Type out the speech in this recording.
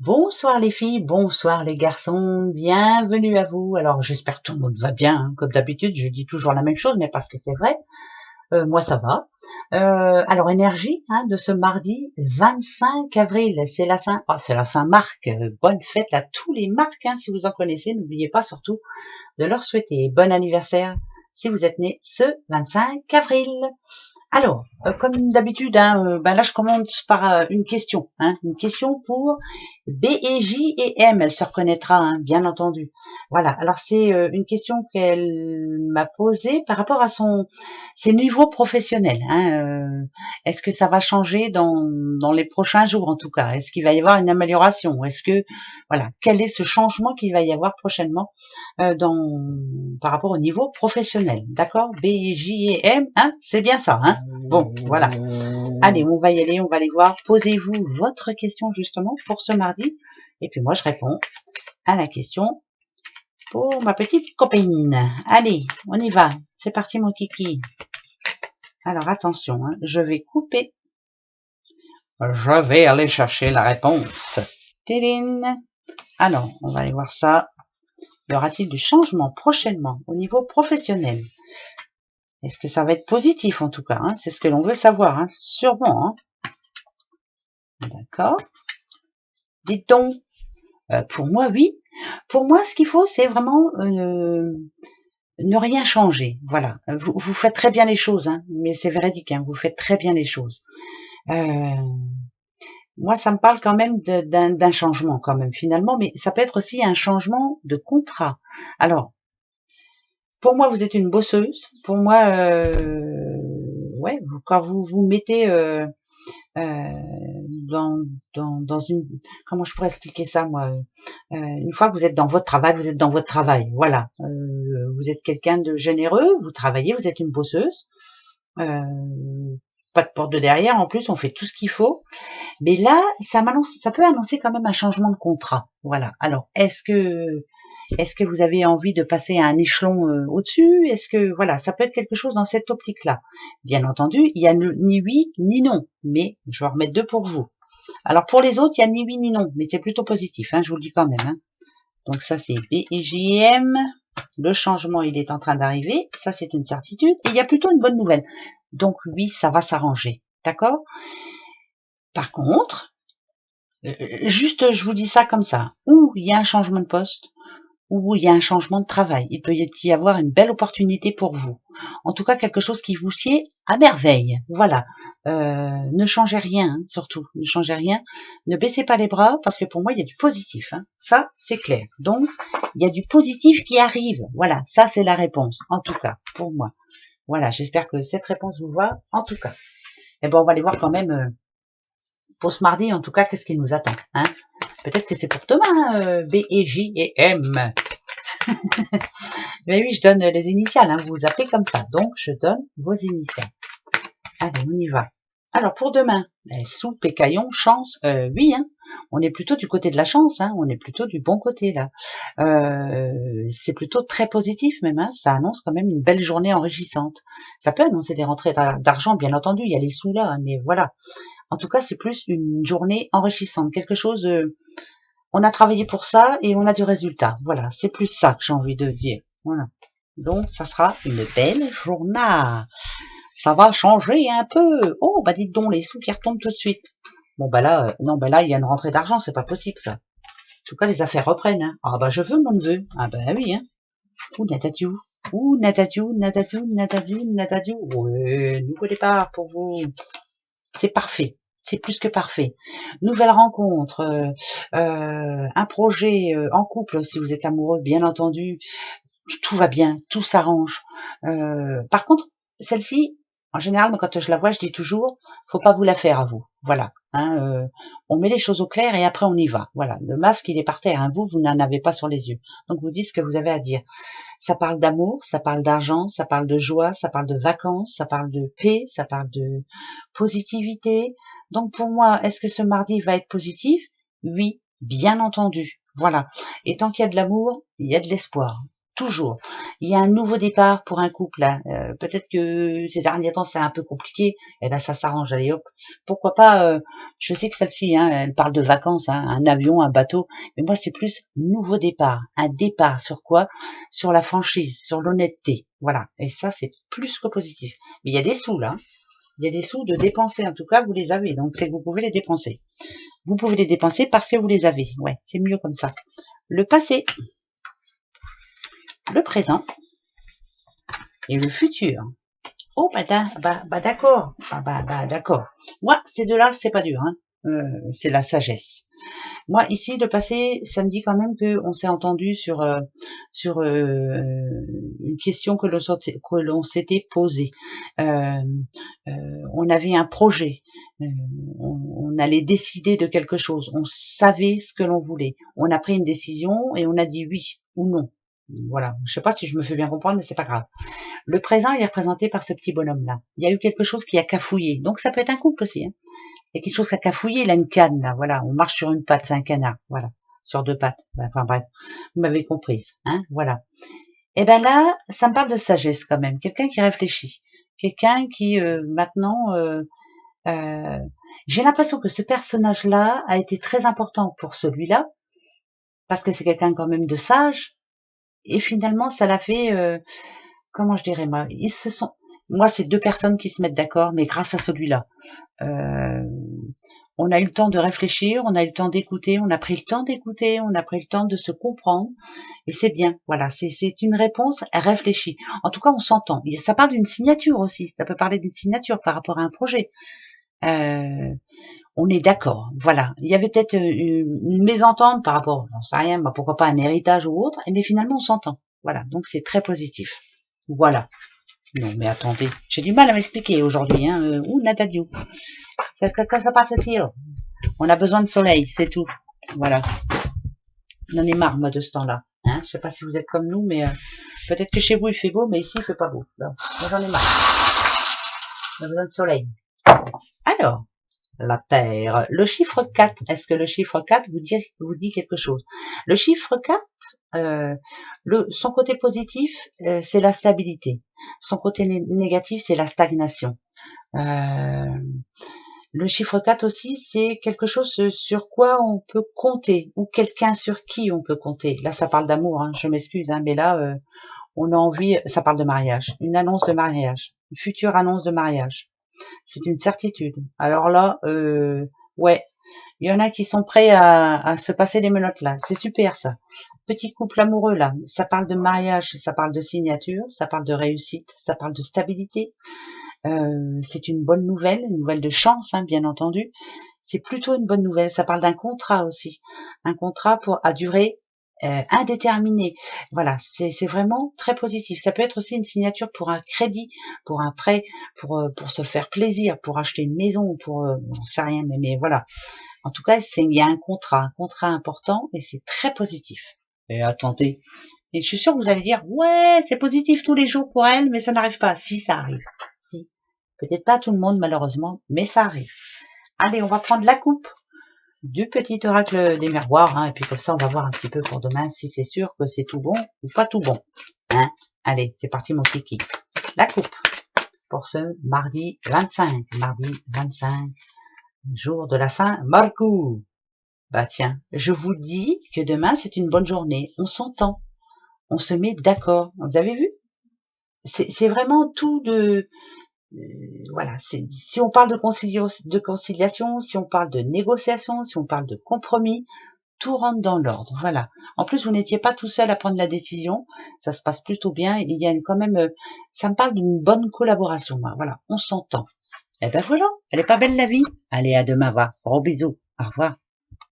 Bonsoir les filles, bonsoir les garçons, bienvenue à vous. Alors j'espère que tout le monde va bien, hein. Comme d'habitude, je dis toujours la même chose, mais parce que c'est vrai, moi ça va. Alors énergie hein, de ce mardi 25 avril, c'est la Saint-Marc. Bonne fête à tous les marques, hein, si vous en connaissez. N'oubliez pas surtout de leur souhaiter bon anniversaire si vous êtes né ce 25 avril. Alors, comme d'habitude, hein, là je commence par une question. Une question pour B et J et M. Elle se reconnaîtra, hein, bien entendu. Voilà. Alors c'est une question qu'elle m'a posée par rapport à ses niveaux professionnels. Est-ce que ça va changer dans les prochains jours en tout cas? Est-ce qu'il va y avoir une amélioration? Voilà, quel est ce changement qu'il va y avoir prochainement par rapport au niveau professionnel? D'accord? B, J et M, hein, c'est bien ça, hein? Bon, voilà. Allez, on va y aller, on va aller voir. Posez-vous votre question justement pour ce mardi. Et puis moi, je réponds à la question pour ma petite copine. Allez, on y va. C'est parti, mon kiki. Alors, attention, hein, je vais couper. Je vais aller chercher la réponse. Téline. Alors, on va aller voir ça. Y aura-t-il du changement prochainement au niveau professionnel? Est-ce que ça va être positif en tout cas, hein? C'est ce que l'on veut savoir, hein? Sûrement. Hein? D'accord. Dites donc, pour moi, oui. Pour moi, ce qu'il faut, c'est vraiment ne rien changer. Voilà. Vous faites très bien les choses, hein, mais c'est véridique, hein, vous faites très bien les choses. Moi, ça me parle quand même d'un changement, quand même, finalement, mais ça peut être aussi un changement de contrat. Alors, pour moi, vous êtes une bosseuse. Pour moi, ouais, quand vous vous mettez dans une, comment je pourrais expliquer ça, moi, une fois que vous êtes dans votre travail, vous êtes dans votre travail. Voilà, vous êtes quelqu'un de généreux, vous travaillez, vous êtes une bosseuse. Pas de porte de derrière. En plus, on fait tout ce qu'il faut. Mais là, ça peut annoncer quand même un changement de contrat. Voilà. Alors, est-ce que vous avez envie de passer à un échelon au-dessus? Est-ce que voilà, ça peut être quelque chose dans cette optique-là. Bien entendu, il y a ni oui ni non, mais je vais en remettre deux pour vous. Alors pour les autres, il y a ni oui ni non, mais c'est plutôt positif, hein, je vous le dis quand même. Hein. Donc ça c'est B et J et M. Le changement, il est en train d'arriver. Ça c'est une certitude. Et il y a plutôt une bonne nouvelle. Donc oui, ça va s'arranger. D'accord? Par contre, juste je vous dis ça comme ça. Ou il y a un changement de poste, où il y a un changement de travail. Il peut y avoir une belle opportunité pour vous. En tout cas, quelque chose qui vous sied à merveille. Voilà. Ne changez rien, hein, surtout. Ne changez rien. Ne baissez pas les bras, parce que pour moi, il y a du positif. Hein. Ça, c'est clair. Donc, il y a du positif qui arrive. Voilà, ça, c'est la réponse. En tout cas, pour moi. Voilà, j'espère que cette réponse vous va. En tout cas. Et ben, on va aller voir quand même, pour ce mardi, en tout cas, qu'est-ce qui nous attend. Hein. Peut-être que c'est pour demain, B, et J et M. Mais oui, je donne les initiales, hein, vous vous appelez comme ça. Donc, je donne vos initiales. Allez, on y va. Alors, pour demain, soupe et caillon, chance, oui, hein, on est plutôt du côté de la chance, hein, on est plutôt du bon côté, là. C'est plutôt très positif, même, hein, ça annonce quand même une belle journée enrichissante. Ça peut annoncer des rentrées d'argent, bien entendu, il y a les sous là, hein, mais voilà. En tout cas, c'est plus une journée enrichissante, quelque chose... on a travaillé pour ça et on a du résultat. Voilà, c'est plus ça que j'ai envie de dire. Voilà. Donc, ça sera une belle journée. Ça va changer un peu. Oh, bah dites donc, les sous qui retombent tout de suite. Bon, bah là, non, bah là, il y a une rentrée d'argent, c'est pas possible, ça. En tout cas, les affaires reprennent. Hein. Ah, bah je veux mon neveu. Ah, bah oui, hein. Ouh, natadiou. Ouh, natadiou, natadiou, natadiou, natadiou. Ouais, nouveau départ pour vous. C'est parfait. C'est plus que parfait. Nouvelle rencontre, un projet en couple, si vous êtes amoureux, bien entendu, tout va bien, tout s'arrange. Par contre, celle-ci, en général, quand je la vois, je dis toujours, faut pas vous la faire à vous. Voilà. Hein, on met les choses au clair et après on y va. Voilà. Le masque, il est par terre. Hein, vous n'en avez pas sur les yeux. Donc vous dites ce que vous avez à dire. Ça parle d'amour, ça parle d'argent, ça parle de joie, ça parle de vacances, ça parle de paix, ça parle de positivité. Donc pour moi, est-ce que ce mardi va être positif? Oui, bien entendu. Voilà. Et tant qu'il y a de l'amour, il y a de l'espoir. toujours. Il y a un nouveau départ pour un couple, là. Peut-être que ces derniers temps c'est un peu compliqué, et ben ça s'arrange, allez hop. Pourquoi pas, je sais que celle-ci, hein, elle parle de vacances, hein, un avion, un bateau, mais moi c'est plus nouveau départ. Un départ sur quoi? Sur la franchise, sur l'honnêteté, voilà. Et ça c'est plus que positif. Mais il y a des sous là, il y a des sous de dépenser, en tout cas vous les avez, donc c'est que vous pouvez les dépenser. Vous pouvez les dépenser parce que vous les avez, ouais, c'est mieux comme ça. Le passé, le présent et le futur. Oh d'accord, d'accord. Moi ces deux-là c'est pas dur, hein. C'est la sagesse. Moi ici le passé, ça me dit quand même que on s'est entendu sur une question que l'on s'était posée. On avait un projet, on allait décider de quelque chose, on savait ce que l'on voulait, on a pris une décision et on a dit oui ou non. Voilà, je sais pas si je me fais bien comprendre, mais c'est pas grave. Le présent, il est représenté par ce petit bonhomme-là. Il y a eu quelque chose qui a cafouillé. Donc ça peut être un couple aussi, hein. Il y a quelque chose qui a cafouillé, il a une canne, là, voilà. On marche sur une patte, c'est un canard, voilà. Sur deux pattes. Enfin bref, vous m'avez comprise, hein, voilà. Et ben là, ça me parle de sagesse quand même. Quelqu'un qui réfléchit. Quelqu'un qui, maintenant, euh, j'ai l'impression que ce personnage-là a été très important pour celui-là, parce que c'est quelqu'un quand même de sage, et finalement, ça l'a fait, comment je dirais moi, moi c'est deux personnes qui se mettent d'accord, mais grâce à celui-là, on a eu le temps de réfléchir, on a eu le temps d'écouter, on a pris le temps d'écouter, on a pris le temps de se comprendre, et c'est bien, voilà, c'est une réponse réfléchie. En tout cas, on s'entend. Ça parle d'une signature aussi, ça peut parler d'une signature par rapport à un projet. On est d'accord, voilà. Il y avait peut-être une mésentente par rapport, j'en sais rien, pourquoi pas un héritage ou autre, mais finalement on s'entend. Voilà, donc c'est très positif. Voilà. Non mais attendez, j'ai du mal à m'expliquer aujourd'hui, hein. Ouh, Nathalie. Quand ça passe-t-il? On a besoin de soleil, c'est tout. Voilà. On en est marre, moi, de ce temps-là. Hein, je sais pas si vous êtes comme nous, mais peut-être que chez vous il fait beau, mais ici il fait pas beau. Moi j'en ai marre. On a besoin de soleil. Alors, la Terre. Le chiffre 4, est-ce que le chiffre 4 vous dit quelque chose? Le chiffre 4, son côté positif, c'est la stabilité. Son côté négatif, c'est la stagnation. Le chiffre 4 aussi, c'est quelque chose sur quoi on peut compter, ou quelqu'un sur qui on peut compter. Là, ça parle d'amour, hein, je m'excuse, hein, mais là, on a envie, ça parle de mariage, une annonce de mariage, une future annonce de mariage. C'est une certitude. Alors là, ouais, il y en a qui sont prêts à se passer les menottes là. C'est super ça. Petit couple amoureux là, ça parle de mariage, ça parle de signature, ça parle de réussite, ça parle de stabilité. C'est une nouvelle de chance, hein, bien entendu. C'est plutôt une bonne nouvelle. Ça parle d'un contrat aussi, un contrat à durée indéterminée. Voilà, c'est vraiment très positif. Ça peut être aussi une signature pour un crédit, pour un prêt, pour se faire plaisir, pour acheter une maison, j'en sais rien, mais voilà. En tout cas, il y a un contrat important et c'est très positif. Et attendez. Et je suis sûre que vous allez dire, ouais, c'est positif tous les jours pour elle, mais ça n'arrive pas. Si, ça arrive. Si. Peut-être pas tout le monde, malheureusement, mais ça arrive. Allez, on va prendre la coupe du petit oracle des miroirs, hein, et puis comme ça, on va voir un petit peu pour demain si c'est sûr que c'est tout bon ou pas tout bon. Hein. Allez, c'est parti, mon kiki. La coupe pour ce mardi 25. Mardi 25, jour de la Saint-Marcou. Bah tiens, je vous dis que demain, c'est une bonne journée. On s'entend. On se met d'accord. Vous avez vu? C'est vraiment tout de... voilà, si on parle de conciliation, si on parle de négociation, si on parle de compromis, tout rentre dans l'ordre. Voilà. En plus, vous n'étiez pas tout seul à prendre la décision. Ça se passe plutôt bien. Il y a quand même... ça me parle d'une bonne collaboration. Voilà, on s'entend. Et ben voilà, elle est pas belle la vie. Allez, à demain, va. Gros bisous. Au revoir.